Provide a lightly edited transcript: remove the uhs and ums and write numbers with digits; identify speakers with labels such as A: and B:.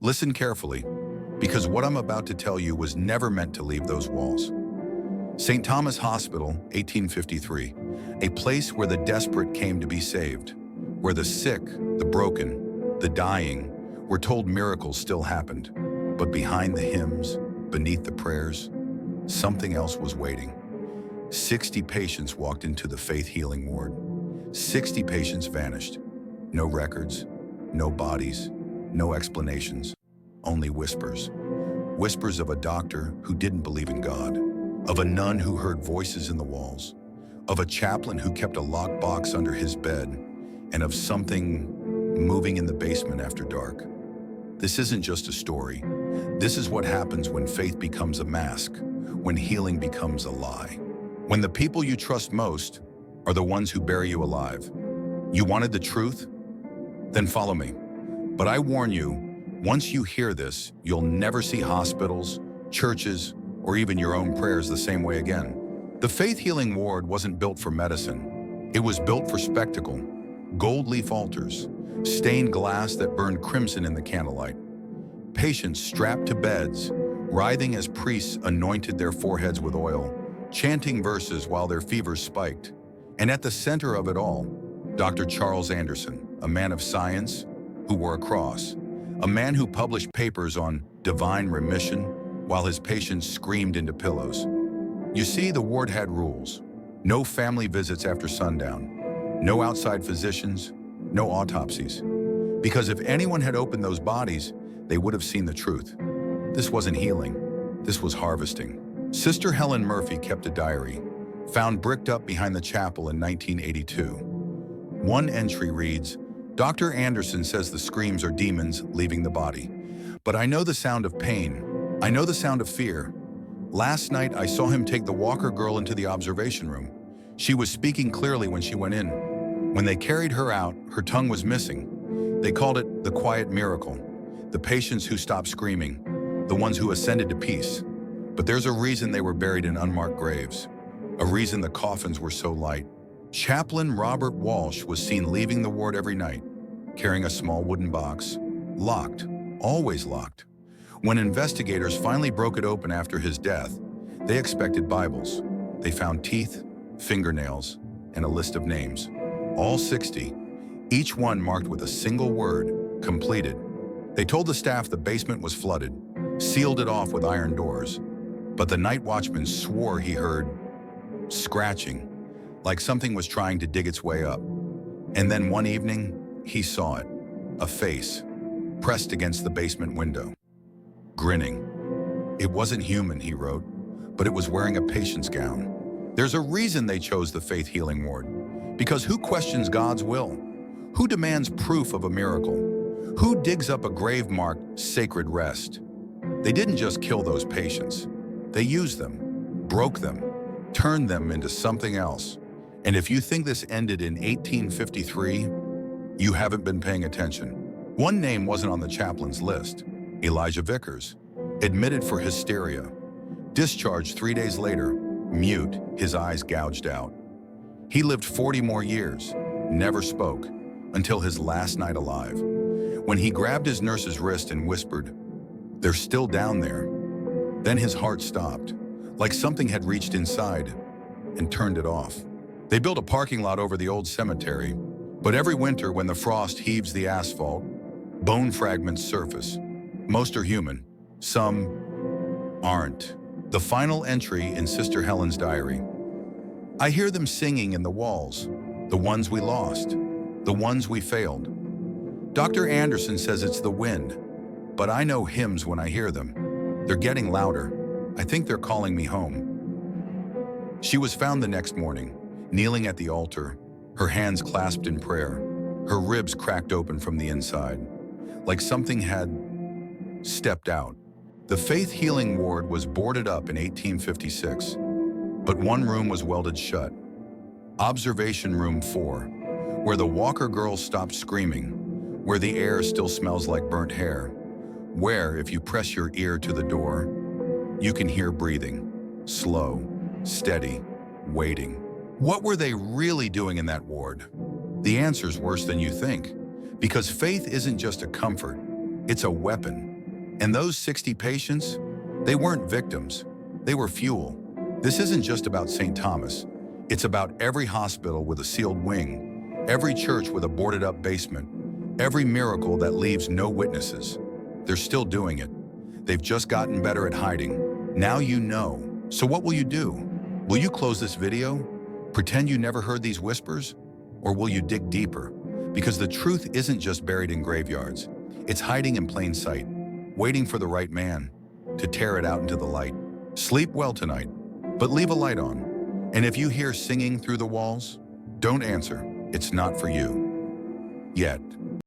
A: Listen carefully, because what I'm about to tell you was never meant to leave those walls. St. Thomas Hospital, 1853, a place where the desperate came to be saved, where the sick, the broken, the dying were told miracles still happened. But behind the hymns, beneath the prayers, something else was waiting. 60 patients walked into the faith healing ward. 60 patients vanished. No records, no bodies, no explanations, only whispers. Whispers of a doctor who didn't believe in God, of a nun who heard voices in the walls, of a chaplain who kept a locked box under his bed, and of something moving in the basement after dark. This isn't just a story. This is what happens when faith becomes a mask, when healing becomes a lie. When the people you trust most are the ones who bury you alive. You wanted the truth? Then follow me. But I warn you, once you hear this, you'll never see hospitals, churches, or even your own prayers the same way again. The faith healing ward wasn't built for medicine. It was built for spectacle. Gold leaf altars, stained glass that burned crimson in the candlelight. Patients strapped to beds, writhing as priests anointed their foreheads with oil, chanting verses while their fevers spiked. And at the center of it all, Dr. Charles Anderson, a man of science who wore a cross, a man who published papers on divine remission while his patients screamed into pillows. You see, the ward had rules. No family visits after sundown, no outside physicians, no autopsies. Because if anyone had opened those bodies, they would have seen the truth. This wasn't healing, this was harvesting. Sister Helen Murphy kept a diary, found bricked up behind the chapel in 1982. One entry reads, "Dr. Anderson says the screams are demons leaving the body. But I know the sound of pain. I know the sound of fear. Last night I saw him take the Walker girl into the observation room. She was speaking clearly when she went in. When they carried her out, her tongue was missing. They called it the quiet miracle. The patients who stopped screaming, the ones who ascended to peace. But there's a reason they were buried in unmarked graves, a reason the coffins were so light. Chaplain Robert Walsh was seen leaving the ward every night, carrying a small wooden box, locked, always locked. When investigators finally broke it open after his death, they expected Bibles. They found teeth, fingernails, and a list of names. All 60, each one marked with a single word, completed. They told the staff the basement was flooded, sealed it off with iron doors. But the night watchman swore he heard scratching, like something was trying to dig its way up. And then one evening, he saw it, a face, pressed against the basement window, grinning. It wasn't human, he wrote, but it was wearing a patient's gown. There's a reason they chose the faith healing ward, because who questions God's will? Who demands proof of a miracle? Who digs up a grave marked sacred rest? They didn't just kill those patients. They used them, broke them, turned them into something else. And if you think this ended in 1853, you haven't been paying attention. One name wasn't on the chaplain's list, Elijah Vickers, admitted for hysteria. Discharged 3 days later, mute, his eyes gouged out. He lived 40 more years, never spoke, until his last night alive, when he grabbed his nurse's wrist and whispered, "They're still down there." Then his heart stopped, like something had reached inside and turned it off. They built a parking lot over the old cemetery, but every winter when the frost heaves the asphalt, bone fragments surface. Most are human, some aren't. The final entry in Sister Helen's diary. I hear them singing in the walls, the ones we lost, the ones we failed. Dr. Anderson says it's the wind, but I know hymns when I hear them. They're getting louder. I think they're calling me home. She was found the next morning, kneeling at the altar, her hands clasped in prayer, her ribs cracked open from the inside, like something had stepped out. The faith healing ward was boarded up in 1856, but one room was welded shut. Observation Room 4, where the Walker girl stopped screaming, where the air still smells like burnt hair, where, if you press your ear to the door, you can hear breathing, slow, steady, waiting. What were they really doing in that ward? The answer's worse than you think, because faith isn't just a comfort, it's a weapon. And those 60 patients, they weren't victims. They were fuel. This isn't just about St. Thomas. It's about every hospital with a sealed wing, every church with a boarded-up basement, every miracle that leaves no witnesses. They're still doing it. They've just gotten better at hiding. Now you know. So what will you do? Will you close this video? Pretend you never heard these whispers? Or will you dig deeper? Because the truth isn't just buried in graveyards. It's hiding in plain sight, waiting for the right man to tear it out into the light. Sleep well tonight, but leave a light on. And if you hear singing through the walls, don't answer. It's not for you. Yet.